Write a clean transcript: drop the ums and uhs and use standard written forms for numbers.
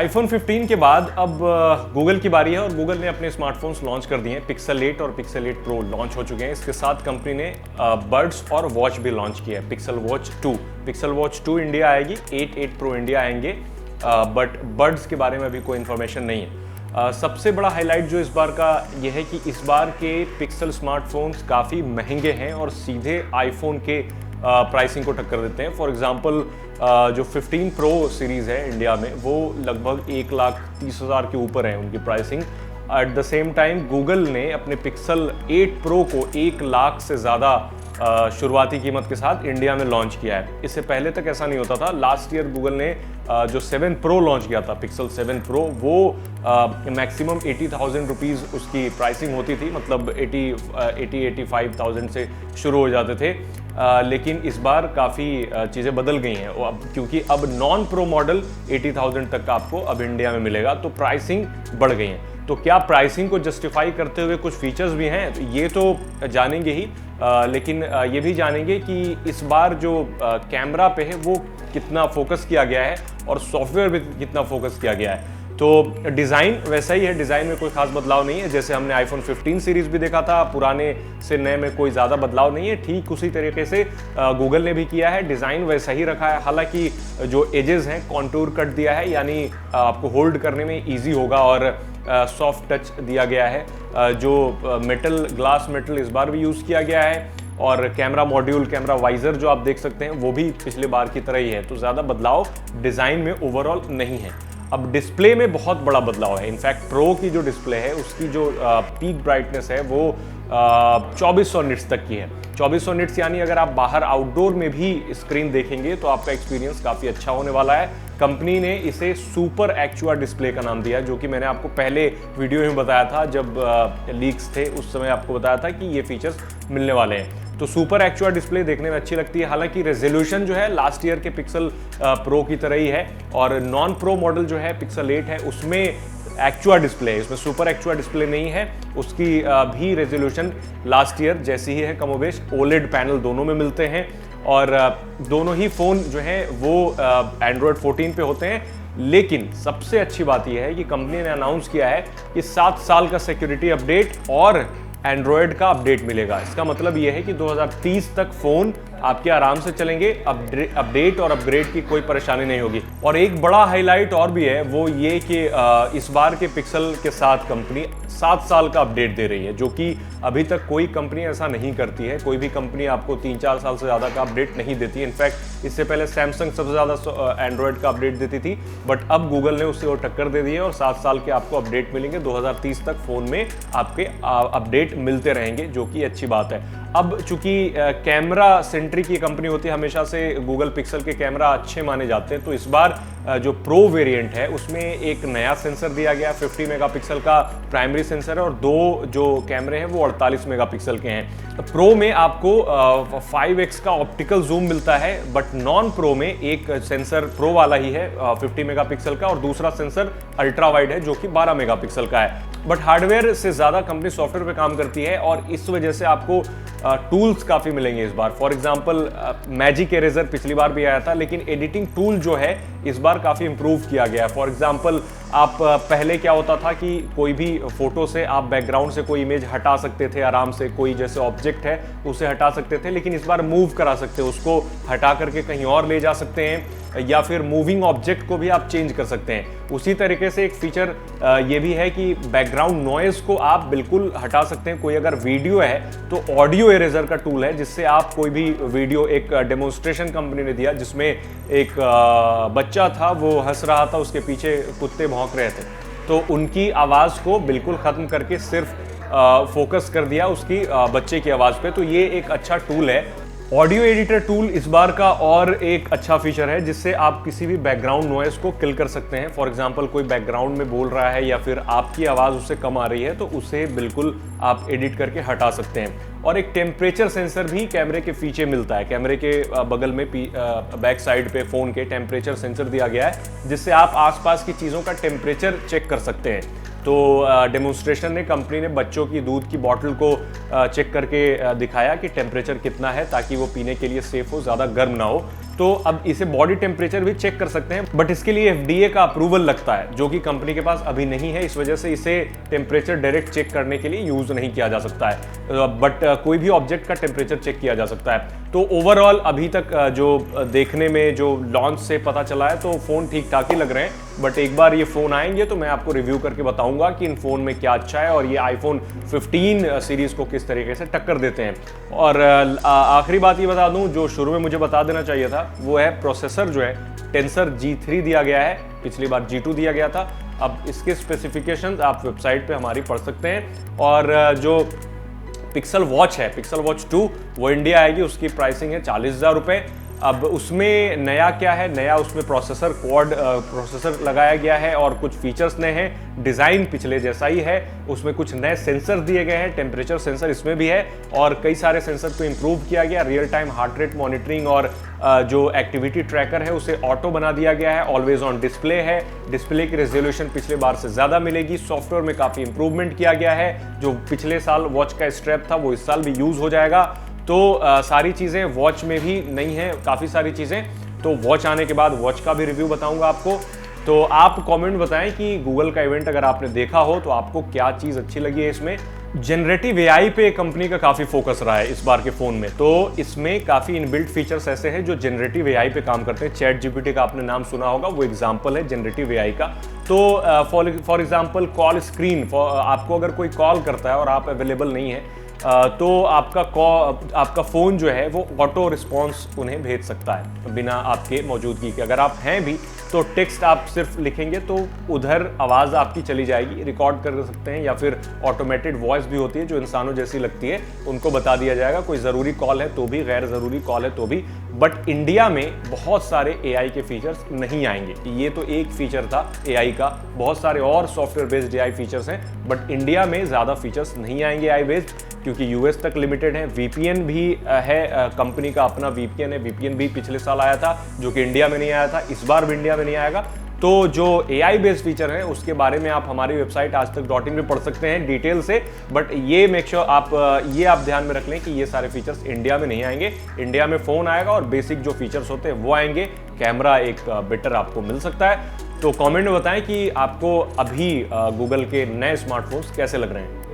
IPhone 15 के बाद अब गूगल की बारी है और गूगल ने अपने स्मार्टफोन्स लॉन्च कर दिए हैं। पिक्सल 8 और पिक्सल 8 प्रो लॉन्च हो चुके हैं। इसके साथ कंपनी ने बड्स और वॉच भी लॉन्च किया है। पिक्सल वॉच 2 इंडिया आएगी, 8 प्रो इंडिया आएंगे, बट बड्स के बारे में अभी कोई इन्फॉर्मेशन नहीं है। सबसे बड़ा हाईलाइट जो इस बार का यह है कि इस बार के पिक्सल स्मार्टफोन्स काफ़ी महंगे हैं और सीधे आईफोन के प्राइसिंग को टक्कर देते हैं। फॉर एग्जांपल जो 15 प्रो सीरीज़ है इंडिया में वो लगभग 1,30,000 के ऊपर है उनकी pricing. At the same time Google ने अपने पिक्सल 8 प्रो को 1 लाख से ज़्यादा शुरुआती कीमत के साथ इंडिया में लॉन्च किया है। इससे पहले तक ऐसा नहीं होता था। लास्ट ईयर गूगल ने जो 7 प्रो लॉन्च किया था, पिक्सल 7 प्रो, वो मैक्सिमम 80,000 रुपीज़ उसकी प्राइसिंग होती थी, मतलब 85,000 से शुरू हो जाते थे। लेकिन इस बार काफ़ी चीज़ें बदल गई हैं अब, क्योंकि अब नॉन प्रो मॉडल 80,000 तक का आपको अब इंडिया में मिलेगा, तो प्राइसिंग बढ़ गई है। तो क्या प्राइसिंग को जस्टिफाई करते हुए कुछ फीचर्स भी हैं, तो ये तो जानेंगे ही, लेकिन ये भी जानेंगे कि इस बार जो कैमरा पे है वो कितना फोकस किया गया है और सॉफ्टवेयर पे कितना फोकस किया गया है। तो डिज़ाइन वैसा ही है, डिज़ाइन में कोई खास बदलाव नहीं है। जैसे हमने आईफोन 15 सीरीज़ भी देखा था, पुराने से नए में कोई ज़्यादा बदलाव नहीं है। ठीक उसी तरीके से गूगल ने भी किया है, डिज़ाइन वैसा ही रखा है। हालांकि जो एजेस हैं कॉन्टूर कट दिया है, यानी आपको होल्ड करने में ईजी होगा और सॉफ्ट टच दिया गया है। जो ग्लास मेटल इस बार भी यूज़ किया गया है और कैमरा मॉड्यूल, कैमरा वाइजर जो आप देख सकते हैं वो भी पिछले बार की तरह ही है। तो ज़्यादा बदलाव डिज़ाइन में ओवरऑल नहीं है। अब डिस्प्ले में बहुत बड़ा बदलाव है। इनफैक्ट प्रो की जो डिस्प्ले है उसकी जो पीक ब्राइटनेस है वो 2400 निट्स तक की है। 2400 निट्स यानी अगर आप बाहर आउटडोर में भी स्क्रीन देखेंगे तो आपका एक्सपीरियंस काफ़ी अच्छा होने वाला है। कंपनी ने इसे सुपर एक्चुआ डिस्प्ले का नाम दिया, जो कि मैंने आपको पहले वीडियो में बताया था जब लीक्स थे, उस समय आपको बताया था कि ये फीचर्स मिलने वाले हैं। तो सुपर एक्चुआ डिस्प्ले देखने में अच्छी लगती है। हालांकि रेजोल्यूशन जो है लास्ट ईयर के पिक्सल प्रो की तरह ही है और नॉन प्रो मॉडल जो है पिक्सल 8 है उसमें एक्चुआ डिस्प्ले है, इसमें सुपर एक्चुआ डिस्प्ले नहीं है। उसकी भी रेजोल्यूशन लास्ट ईयर जैसी ही है कमोबेश। ओलेड पैनल दोनों में मिलते हैं और दोनों ही फ़ोन जो हैं वो एंड्रॉयड 14 पे होते हैं। लेकिन सबसे अच्छी बात यह है कि कंपनी ने अनाउंस किया है कि 7 साल का सिक्योरिटी अपडेट और एंड्रॉयड का अपडेट मिलेगा। इसका मतलब यह है कि 2030 तक फ़ोन आपके आराम से चलेंगे, अपडेट और अपग्रेड की कोई परेशानी नहीं होगी। और एक बड़ा हाईलाइट और भी है, वो ये कि इस बार के पिक्सल के साथ कंपनी 7 साल का अपडेट दे रही है, जो कि अभी तक कोई कंपनी ऐसा नहीं करती है। कोई भी कंपनी आपको 3-4 साल से ज़्यादा का अपडेट नहीं देती। इनफैक्ट इससे पहले सैमसंग सबसे ज़्यादा एंड्रॉयड का अपडेट देती थी, बट अब गूगल ने उससे और टक्कर दे दी है और 7 साल के आपको अपडेट मिलेंगे। 2030 तक फ़ोन में आपके अपडेट मिलते रहेंगे, जो कि अच्छी बात है। अब चूंकि कैमरा सेंट्रिक की कंपनी होती है, हमेशा से गूगल पिक्सल के कैमरा अच्छे माने जाते हैं, तो इस बार जो प्रो वेरिएंट है उसमें एक नया सेंसर दिया गया। 50 मेगापिक्सल का प्राइमरी सेंसर है और 2 जो कैमरे हैं वो 48 मेगापिक्सल के हैं। तो प्रो में आपको 5x का ऑप्टिकल जूम मिलता है, बट नॉन प्रो में एक सेंसर प्रो वाला ही है 50 मेगापिक्सल का और दूसरा सेंसर अल्ट्रा वाइड है जो कि 12 मेगापिक्सल का है। बट हार्डवेयर से ज़्यादा कंपनी सॉफ्टवेयर पे काम करती है और इस वजह से आपको टूल्स काफ़ी मिलेंगे इस बार। फॉर एग्जांपल मैजिक इरेजर पिछली बार भी आया था, लेकिन एडिटिंग टूल जो है इस बार काफ़ी इंप्रूव किया गया है। फॉर एग्जांपल आप पहले क्या होता था कि कोई भी फोटो से आप बैकग्राउंड से कोई इमेज हटा सकते थे आराम से, कोई जैसे ऑब्जेक्ट है उसे हटा सकते थे, लेकिन इस बार मूव करा सकते हो, उसको हटा करके कहीं और ले जा सकते हैं, या फिर मूविंग ऑब्जेक्ट को भी आप चेंज कर सकते हैं। उसी तरीके से एक फीचर ये भी है कि बैकग्राउंड नॉइज को आप बिल्कुल हटा सकते हैं। कोई अगर वीडियो है तो ऑडियो इरेजर का टूल है, जिससे आप कोई भी वीडियो, एक डेमोन्स्ट्रेशन कंपनी ने दिया जिसमें एक बच्चा था, वो हंस रहा था, उसके पीछे कुत्ते भौंक रहे थे, तो उनकी आवाज़ को बिल्कुल ख़त्म करके सिर्फ फोकस कर दिया उसकी बच्चे की आवाज़ पे। तो ये एक अच्छा टूल है। ऑडियो एडिटर टूल इस बार का और एक अच्छा फीचर है, जिससे आप किसी भी बैकग्राउंड नॉइस को किल कर सकते हैं। फॉर एग्जांपल कोई बैकग्राउंड में बोल रहा है या फिर आपकी आवाज़ उससे कम आ रही है, तो उसे बिल्कुल आप एडिट करके हटा सकते हैं। और एक टेम्परेचर सेंसर भी कैमरे के पीछे मिलता है। कैमरे के बगल में बैक साइड पे फ़ोन के टेम्परेचर सेंसर दिया गया है, जिससे आप आसपास की चीज़ों का टेम्परेचर चेक कर सकते हैं। तो डेमोन्स्ट्रेशन ने, कंपनी ने बच्चों की दूध की बॉटल को चेक करके दिखाया कि टेम्परेचर कितना है, ताकि वो पीने के लिए सेफ हो, ज़्यादा गर्म ना हो। तो अब इसे बॉडी टेम्परेचर भी चेक कर सकते हैं, बट इसके लिए FDA का अप्रूवल लगता है, जो कि कंपनी के पास अभी नहीं है। इस वजह से इसे टेम्परेचर डायरेक्ट चेक करने के लिए यूज नहीं किया जा सकता है, बट कोई भी ऑब्जेक्ट का टेम्परेचर चेक किया जा सकता है। तो ओवरऑल अभी तक जो देखने में जो लॉन्च से पता चला है तो फ़ोन ठीक ठाक ही लग रहे हैं, बट एक बार ये फ़ोन आएंगे तो मैं आपको रिव्यू करके बताऊंगा कि इन फ़ोन में क्या अच्छा है और ये iPhone 15 सीरीज़ को किस तरीके से टक्कर देते हैं। और आखिरी बात ये बता दूं, जो शुरू में मुझे बता देना चाहिए था, वो है प्रोसेसर जो है टेंसर G3 दिया गया है, पिछली बार G2 दिया गया था। अब इसके स्पेसिफिकेशंस आप वेबसाइट पे हमारी पढ़ सकते हैं। और जो पिक्सल वॉच है, पिक्सल वॉच 2, वो इंडिया आएगी, उसकी प्राइसिंग है 40,000 रुपये। अब उसमें नया क्या है, नया उसमें प्रोसेसर क्वाड प्रोसेसर लगाया गया है और कुछ फीचर्स नए हैं। डिज़ाइन पिछले जैसा ही है, उसमें कुछ नए सेंसर दिए गए हैं, टेम्परेचर सेंसर इसमें भी है और कई सारे सेंसर को इम्प्रूव किया गया। Real time heart rate monitoring और जो एक्टिविटी ट्रैकर है उसे ऑटो बना दिया गया है। ऑलवेज ऑन डिस्प्ले है, डिस्प्ले की रेजोल्यूशन पिछले बार से ज़्यादा मिलेगी। सॉफ्टवेयर में काफ़ी इंप्रूवमेंट किया गया है, जो पिछले साल वॉच का स्ट्रैप था वो इस साल भी यूज़ हो जाएगा। तो सारी चीज़ें वॉच में भी नहीं है, काफ़ी सारी चीज़ें। तो वॉच आने के बाद वॉच का भी रिव्यू बताऊंगा आपको। तो आप कमेंट बताएं कि गूगल का इवेंट अगर आपने देखा हो तो आपको क्या चीज़ अच्छी लगी है इसमें। जनरेटिव AI पे कंपनी का काफ़ी फोकस रहा है इस बार के फ़ोन में, तो इसमें काफ़ी इनबिल्ट फीचर्स ऐसे हैं जो जनरेटिव AI पे काम करते हैं। चैट GPT का आपने नाम सुना होगा, वो एग्जाम्पल है जनरेटिव AI का। तो फॉर एग्जाम्पल कॉल स्क्रीन, आपको अगर कोई कॉल करता है और आप अवेलेबल नहीं है तो आपका फ़ोन जो है वो ऑटो रिस्पॉन्स उन्हें भेज सकता है बिना आपके मौजूदगी के। अगर आप हैं भी तो टेक्स्ट आप सिर्फ लिखेंगे तो उधर आवाज़ आपकी चली जाएगी, रिकॉर्ड कर सकते हैं, या फिर ऑटोमेटेड वॉइस भी होती है जो इंसानों जैसी लगती है, उनको बता दिया जाएगा कोई ज़रूरी कॉल है तो भी, गैर ज़रूरी कॉल है तो भी। बट इंडिया में बहुत सारे AI के फीचर्स नहीं आएंगे। ये तो एक फीचर था AI का, बहुत सारे और सॉफ्टवेयर बेस्ड AI फीचर्स हैं, बट इंडिया में ज़्यादा फीचर्स नहीं आएंगे AI बेस्ड, क्योंकि US तक लिमिटेड है। VPN भी है, कंपनी का अपना VPN है। VPN भी पिछले साल आया था जो कि इंडिया में नहीं आया था, इस बार भी इंडिया में नहीं आएगा। तो जो AI बेस्ड फीचर है उसके बारे में आप हमारी वेबसाइट आजतक.in पे पढ़ सकते हैं डिटेल से, बट ये मेक श्योर आप ध्यान में रख लें कि ये सारे फीचर्स इंडिया में नहीं आएंगे। इंडिया में फ़ोन आएगा और बेसिक जो फीचर्स होते हैं वो आएंगे। कैमरा एक बेटर आपको मिल सकता है। तो कमेंट में बताएं कि आपको अभी गूगल के नए स्मार्टफोन्स कैसे लग रहे हैं।